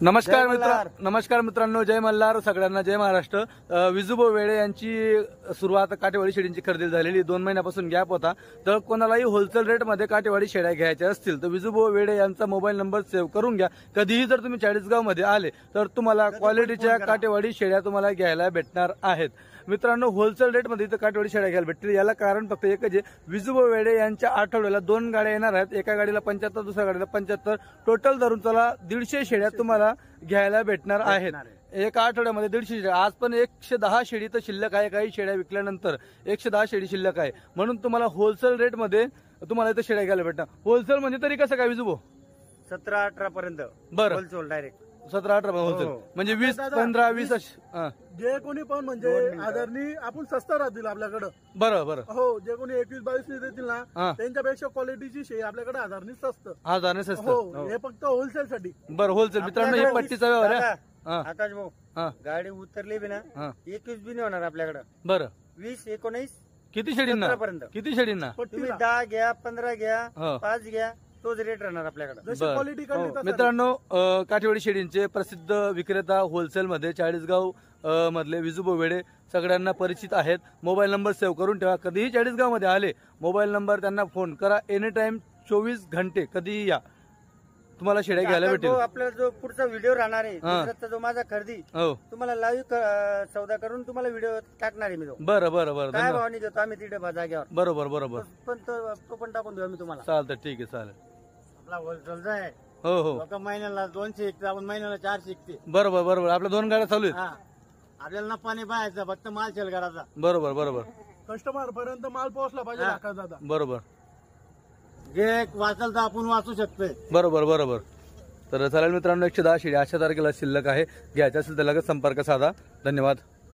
नमस्कार मित्रांनो, जय मल्हार. सगळ्यांना जय महाराष्ट्र. विजूभाऊ वेडे यांची सुरुवात काटेवाडी शेळींची खरेदी झालेली 2 महिन्यापासून गॅप होता. तर कोणालाही होलसेल रेटमध्ये काटेवाडी शेळ्या घ्यायच्या असतील तर विजूभाऊ वेडे यांचा मोबाईल नंबर सेव्ह करून घ्या. कधीही जर तुम्ही चाळीसगाव मध्ये आले तर तुम्हाला क्वालिटीच्या काटेवाडी शेळ्या तुम्हाला घ्यायला भेटणार आहेत. मित्रांनो, होलसेल रेटमध्ये इथं काटेवाडी शेळ्या घ्यायला भेटतील. याला कारण फक्त एकच आहे, विजूभाऊ वेडे यांच्या आठवड्याला 2 गाड्या येणार आहेत. एका गाडीला 75, दुसऱ्या गाडीला 75, टोटल धरून चला 150 शेळ्या तुम्हाला घ्यायला भेटणार आहेत. एका आठवड्यामध्ये 150 शेळ्या. आज पण 110 शेळी तर शिल्लक आहे. काही शेळ्या विकल्यानंतर 110 शेळी शिल्लक आहे. म्हणून तुम्हाला होलसेल रेटमध्ये तुम्हाला इथं शेळ्या घ्यायला भेटणार. होलसेल म्हणजे तरी कसं काय विजूभाऊ? 17-18 पर्यंत बरं, होलसेल डायरेक्ट 17-18 होलसेल म्हणजे 20-15-20 जे कोणी पण म्हणजे आदरणी आपण सस्ता राहतील आपल्याकडं. बरं बरं. हो, जे कोणी 21-22 देतील ना त्यांच्यापेक्षा क्वालिटीची शेळी आपल्याकडे हजारनी स्वस्त. हजारने स्वस्त. हो, हे फक्त होलसेल साठी. बरं, होलसेल. मित्रांनो, हे पट्टीचा व्यवहार आहे. आकाश भाऊ, गाडी उतरली बी ना 21 बी नाही होणार आपल्याकडे. बरं, 20-19 किती शेळींना? 17 किती शेळींना? तुम्ही 10 घ्या, 15 घ्या, 5 घ्या, तोच रेट राहणार आपल्याकडे. जशी क्वालिटी काढली तसं. मित्रांनो, काठेवाडी शेळींचे प्रसिद्ध विक्रेता होलसेल मध्ये चाळीसगाव मधले विजूभाऊ वेडे सगळ्यांना परिचित आहेत. मोबाईल नंबर सेव्ह करून ठेवा. कधीही चाळीसगाव मध्ये आले, मोबाईल नंबर त्यांना फोन करा. एनी टाइम 24 घंटे कधीही या, तुम्हाला शेळ्या घ्यायला भेटेल. आपल्याला जो पुढचा व्हिडिओ राहणार आहे, गुजरातचा जो माझा खरेदी, तुम्हाला लाईव्ह सौदा करून तुम्हाला व्हिडिओ टाकणार आहे मी. बरं बरं बरं. काय भावाने देतो आम्ही तिथे जागेवर. बरोबर बरोबर. पण तो पण टाकून देऊ मी तुम्हाला. चालतं, ठीक आहे, चालेल. आपला होलसेलचा आहे. हो हो. लोक महिन्याला 200 विकते, आपण महिन्याला 400 विकते. बरोबर बरोबर. आपल्या 2 गाड्या चालू आहेत. आपल्याला नफा नाही पाहायचा, फक्त माल सेल करायचा. बरोबर बरोबर. कस्टमर पर्यंत माल पोहोचला पाहिजे आकाश दादा. बरोबर. जे वाचल तर आपण वाचू शकतोय. बरोबर बरोबर. तर चालेल मित्रांनो, 110 शेळी 8 तारखेला शिल्लक आहे. घ्यायचं असेल तर लगेच संपर्क साधा. धन्यवाद.